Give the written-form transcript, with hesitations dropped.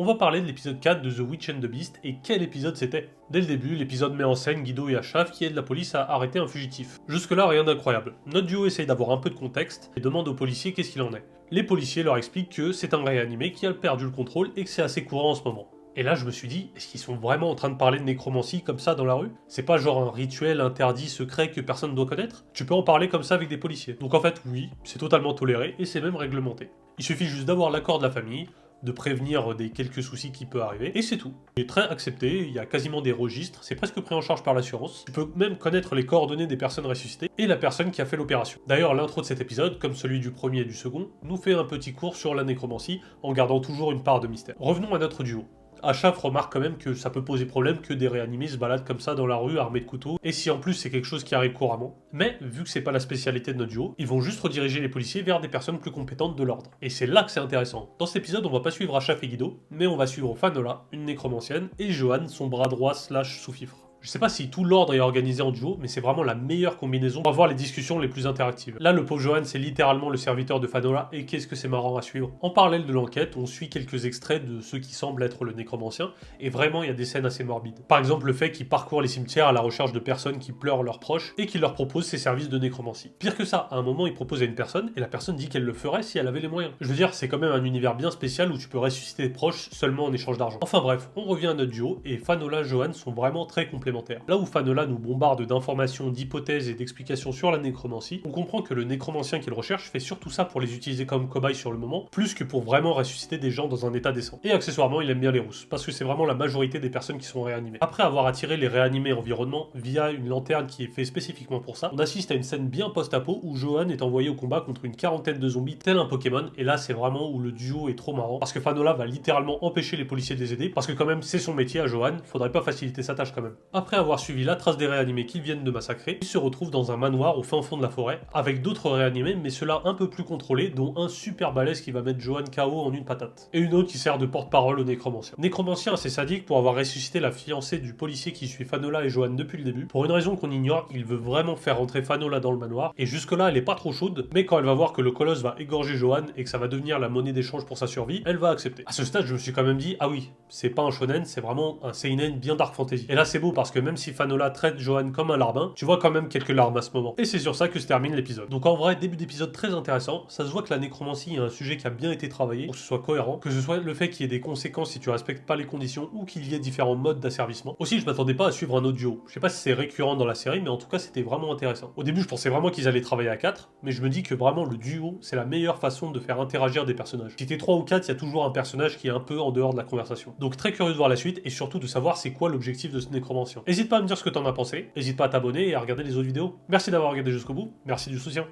On va parler de l'épisode 4 de The Witch and the Beast, et quel épisode c'était! Dès le début, l'épisode met en scène Guido et Ashraf qui aident la police à arrêter un fugitif. Jusque-là, rien d'incroyable. Notre duo essaye d'avoir un peu de contexte et demande aux policiers qu'est-ce qu'il en est. Les policiers leur expliquent que c'est un réanimé qui a perdu le contrôle et que c'est assez courant en ce moment. Et là, je me suis dit, est-ce qu'ils sont vraiment en train de parler de nécromancie comme ça dans la rue? C'est pas genre un rituel interdit, secret que personne ne doit connaître? Tu peux en parler comme ça avec des policiers. Donc en fait, oui, c'est totalement toléré et c'est même réglementé. Il suffit juste d'avoir l'accord de la famille, de prévenir des quelques soucis qui peuvent arriver, et c'est tout. C'est très accepté, il y a quasiment des registres, c'est presque pris en charge par l'assurance. Tu peux même connaître les coordonnées des personnes ressuscitées et la personne qui a fait l'opération. D'ailleurs, l'intro de cet épisode, comme celui du premier et du second, nous fait un petit cours sur la nécromancie, en gardant toujours une part de mystère. Revenons à notre duo. Ashraf remarque quand même que ça peut poser problème que des réanimés se baladent comme ça dans la rue armés de couteaux, et si en plus c'est quelque chose qui arrive couramment. Mais, vu que c'est pas la spécialité de notre duo, ils vont juste rediriger les policiers vers des personnes plus compétentes de l'ordre. Et c'est là que c'est intéressant. Dans cet épisode, on va pas suivre Ashraf et Guido, mais on va suivre Fanola, une nécromancienne, et Johan, son bras droit slash sous-fifre. Je sais pas si tout l'ordre est organisé en duo, mais c'est vraiment la meilleure combinaison pour avoir les discussions les plus interactives. Là, le pauvre Johan, c'est littéralement le serviteur de Fanola, et qu'est-ce que c'est marrant à suivre. En parallèle de l'enquête, on suit quelques extraits de ceux qui semblent être le nécromancien, et vraiment, il y a des scènes assez morbides. Par exemple, le fait qu'il parcourt les cimetières à la recherche de personnes qui pleurent leurs proches, et qu'il leur propose ses services de nécromancie. Pire que ça, à un moment, il propose à une personne, et la personne dit qu'elle le ferait si elle avait les moyens. Je veux dire, c'est quand même un univers bien spécial où tu peux ressusciter des proches seulement en échange d'argent. Enfin bref, on revient à notre duo, et Fanola et Johan sont vraiment très complémentaires. Là où Fanola nous bombarde d'informations, d'hypothèses et d'explications sur la nécromancie, on comprend que le nécromancien qu'il recherche fait surtout ça pour les utiliser comme cobayes sur le moment, plus que pour vraiment ressusciter des gens dans un état décent. Et accessoirement, il aime bien les rousses, parce que c'est vraiment la majorité des personnes qui sont réanimées. Après avoir attiré les réanimés environnement via une lanterne qui est faite spécifiquement pour ça, on assiste à une scène bien post-apo où Johan est envoyé au combat contre une quarantaine de zombies tel un Pokémon, et là c'est vraiment où le duo est trop marrant, parce que Fanola va littéralement empêcher les policiers de les aider, parce que quand même c'est son métier à Johan, faudrait pas faciliter sa tâche quand même. Après avoir suivi la trace des réanimés qu'ils viennent de massacrer, ils se retrouvent dans un manoir au fin fond de la forêt, avec d'autres réanimés, mais ceux-là un peu plus contrôlés, dont un super balèze qui va mettre Johan KO en une patate, et une autre qui sert de porte-parole au nécromancien. Nécromancien assez sadique pour avoir ressuscité la fiancée du policier qui suit Fanola et Johan depuis le début. Pour une raison qu'on ignore, il veut vraiment faire rentrer Fanola dans le manoir, et jusque-là elle est pas trop chaude, mais quand elle va voir que le colosse va égorger Johan et que ça va devenir la monnaie d'échange pour sa survie, elle va accepter. À ce stade, je me suis quand même dit, ah oui, c'est pas un shonen, c'est vraiment un seinen bien dark fantasy. Et là c'est beau parce que même si Fanola traite Johan comme un larbin, tu vois quand même quelques larmes à ce moment. Et c'est sur ça que se termine l'épisode. Donc en vrai, début d'épisode très intéressant, ça se voit que la nécromancie est un sujet qui a bien été travaillé, pour que ce soit cohérent, que ce soit le fait qu'il y ait des conséquences si tu respectes pas les conditions, ou qu'il y ait différents modes d'asservissement. Aussi, je m'attendais pas à suivre un autre duo. Je sais pas si c'est récurrent dans la série, mais en tout cas c'était vraiment intéressant. Au début, je pensais vraiment qu'ils allaient travailler à 4, mais je me dis que vraiment le duo, c'est la meilleure façon de faire interagir des personnages. Si t'es 3 ou 4, il y a toujours un personnage qui est un peu en dehors de la conversation. Donc très curieux de voir la suite, et surtout de savoir c'est quoi l'objectif de ce nécromancien. N'hésite pas à me dire ce que t'en as pensé, n'hésite pas à t'abonner et à regarder les autres vidéos. Merci d'avoir regardé jusqu'au bout, merci du soutien.